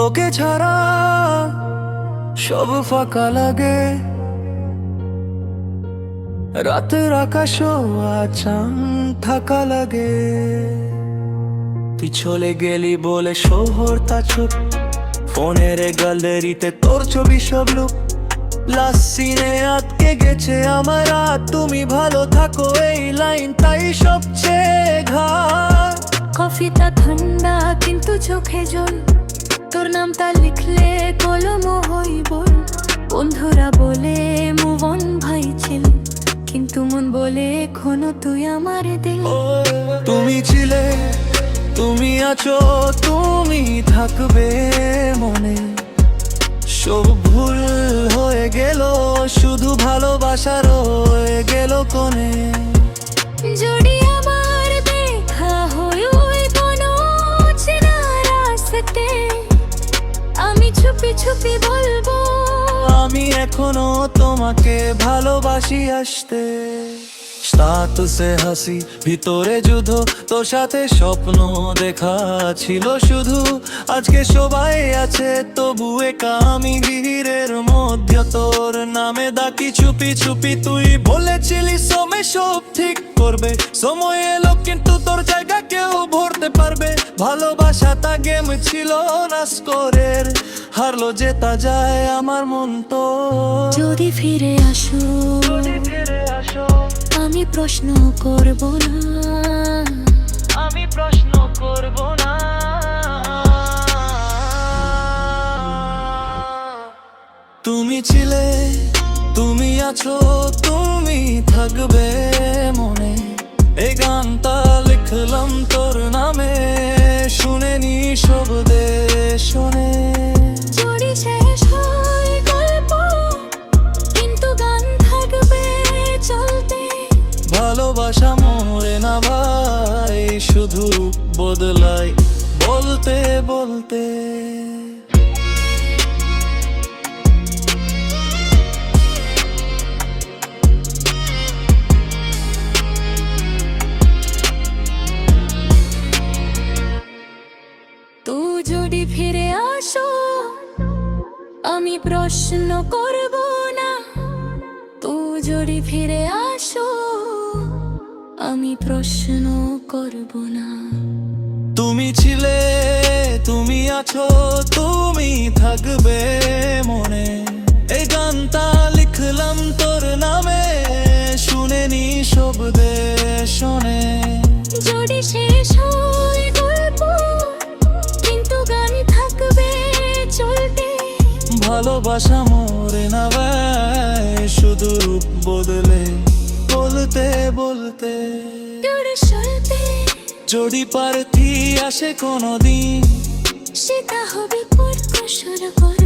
তোকে ছাড়া সব ফাঁকা লাগে, রাতের আকাশও আচান থাকা লাগে। তুই চলে গেলি বলে শহরটা চুপ, ফোনের গ্যালারিতে তোর ছবি সব লুক। লাস্ট সিনে আটকে গেছে আমার রাত, তুমি ভালো থাকো এই লাইনটাই সবচেয়ে ঘাট। কফিটা ঠান্ডা কিন্তু চোখে জল, তোর নামটা লিখলে কলম হইব। বন্ধুরা বলে মুভ অন ভাই ছিল, কিন্তু মন বলে এখনো তুই আমার দিল। তুমি ছিলে, তুমি আছো, তুমি থাকবে মনে। সব ভুল হয়ে গেল, শুধু ভালোবাসা রয়ে গেল কোণে। যদি আমার দেখা হয় ওই কোনো চেনা রাস্তাতে, আমি চুপি চুপি বলবো আমি এখনো তোমাকে ভালোবাসি আসতে। স্ট্যাটাসে হাসি, ভিতরে যুদ্ধ, তোর সাথে স্বপ্ন দেখা ছিল শুধু। আজকে সবাই আছে তবু একা আমি ভিড়ের মধ্যে তোর নামে ডাকি চুপি চুপি। তুই বলেছিলি সময় সব ঠিক করবে, সময় এলো কিন্তু তোর জায়গা কেউ ভরতে পারবে। ভালোবাসাটা গেম ছিল না স্কোরের, হারলো জেতা যায় আমার মন তো। যদি ফিরে আসো আমি প্রশ্ন করব না, আমি প্রশ্ন করব না। তুমি ছিলে, তুমি আছো, তুমি থাকবে মনে। এই গানটা লিখলাম তোর নামে, শুনে নি সব শোনে। যদি শেষ হয় গল্প কিন্তু গান থাকবে চলতে। ভালোবাসা মরে না ভাই, শুধু বদলাই বলতে বলতে। তুই যদি ফিরে আসো আমি প্রশ্ন করব না, তুই যদি ফিরে আসো আমি প্রশ্ন করব না। তুমি ছিলে, তুমি আছো, তুমি থাকবে মনে। এই গানটা লিখলাম তোর নামে, শুনে নি সব শোনে। যদি শেষ হয় গল্প কিন্তু গান থাকবে চলতে। ভালোবাসা মরে না ভাই, শুধু রূপ বদলে বলতে বলতে। যদি পারতি আসে কোনোদিন, সেটা হবে পর শুরু করে।